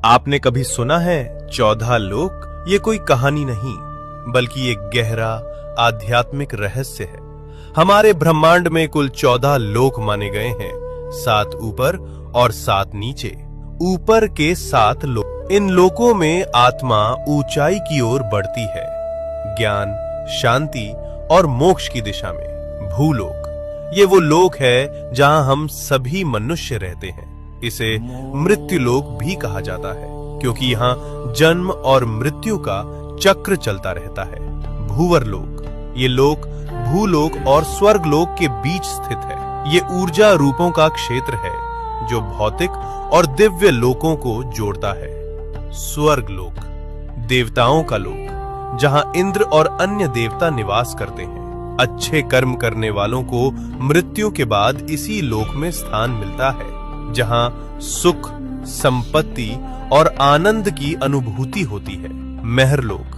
आपने कभी सुना है 14 लोक? ये कोई कहानी नहीं बल्कि एक गहरा आध्यात्मिक रहस्य है। हमारे ब्रह्मांड में कुल 14 लोक माने गए हैं, 7 ऊपर और 7 नीचे। ऊपर के 7 लोक, इन लोकों में आत्मा ऊंचाई की ओर बढ़ती है, ज्ञान, शांति और मोक्ष की दिशा में। भूलोक, ये वो लोक है जहां हम सभी मनुष्य रहते हैं। इसे मृत्यु लोक भी कहा जाता है क्योंकि यहाँ जन्म और मृत्यु का चक्र चलता रहता है। भूवर लोक, ये लोक भूलोक और स्वर्ग लोक के बीच स्थित है। ये ऊर्जा रूपों का क्षेत्र है जो भौतिक और दिव्य लोकों को जोड़ता है। स्वर्ग लोक, देवताओं का लोक, जहां इंद्र और अन्य देवता निवास करते हैं। अच्छे कर्म करने वालों को मृत्यु के बाद इसी लोक में स्थान मिलता है, जहां सुख, संपत्ति और आनंद की अनुभूति होती है। महरलोक,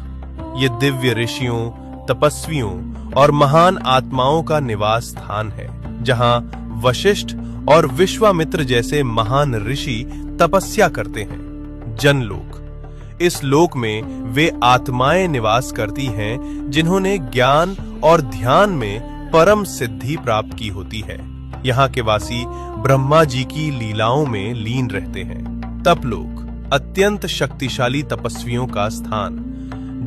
ये दिव्य ऋषियों, तपस्वियों और महान आत्माओं का निवास स्थान है, जहां वशिष्ठ और विश्वामित्र जैसे महान ऋषि तपस्या करते हैं। जनलोक, इस लोक में वे आत्माएं निवास करती हैं जिन्होंने ज्ञान और ध्यान में परम सिद्धि प्राप्त की होती है। यहाँ के वासी ब्रह्मा जी की लीलाओं में लीन रहते हैं। तपलोक, अत्यंत शक्तिशाली तपस्वियों का स्थान,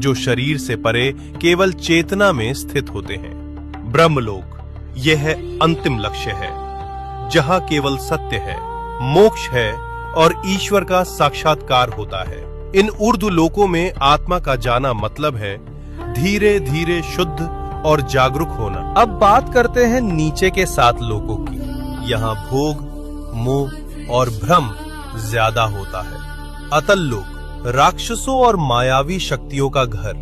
जो शरीर से परे केवल चेतना में स्थित होते हैं। ब्रह्मलोक, यह अंतिम लक्ष्य है, जहाँ केवल सत्य है, मोक्ष है और ईश्वर का साक्षात्कार होता है। इन ऊर्ध्व लोकों में आत्मा का जाना मतलब है धीरे धीरे शुद्ध और जागरूक होना। अब बात करते हैं नीचे के 7 लोकों की। यहाँ भोग, मोह और भ्रम ज्यादा होता है। अतल लोक, राक्षसों और मायावी शक्तियों का घर।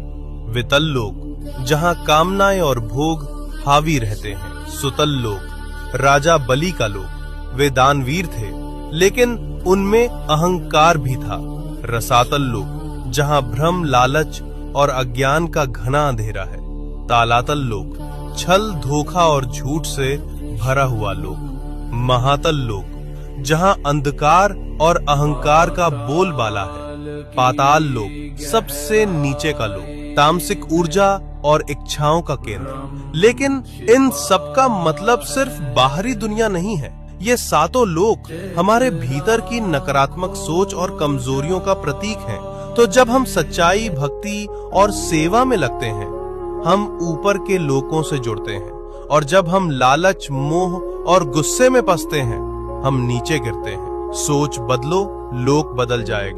वितल लोक, जहाँ कामनाएं और भोग हावी रहते हैं। सुतल लोक, राजा बलि का लोक। वे दानवीर थे, लेकिन उनमें अहंकार भी था। रसातल लोक, जहाँ भ्रम, लालच और अज्ञान का घना अंधेरा है। तालातल लोक, छल, धोखा और झूठ से भरा हुआ लोक। महातल लोक, जहां अंधकार और अहंकार का बोलबाला है। पाताल लोक, सबसे नीचे का लोक, तामसिक ऊर्जा और इच्छाओं का केंद्र। लेकिन इन सब का मतलब सिर्फ बाहरी दुनिया नहीं है। ये 7 लोक हमारे भीतर की नकारात्मक सोच और कमजोरियों का प्रतीक हैं। तो जब हम सच्चाई, भक्ति और सेवा में लगते हैं, हम ऊपर के लोकों से जुड़ते हैं, और जब हम लालच, मोह और गुस्से में फंसते हैं, हम नीचे गिरते हैं। सोच बदलो, लोक बदल जाएगा।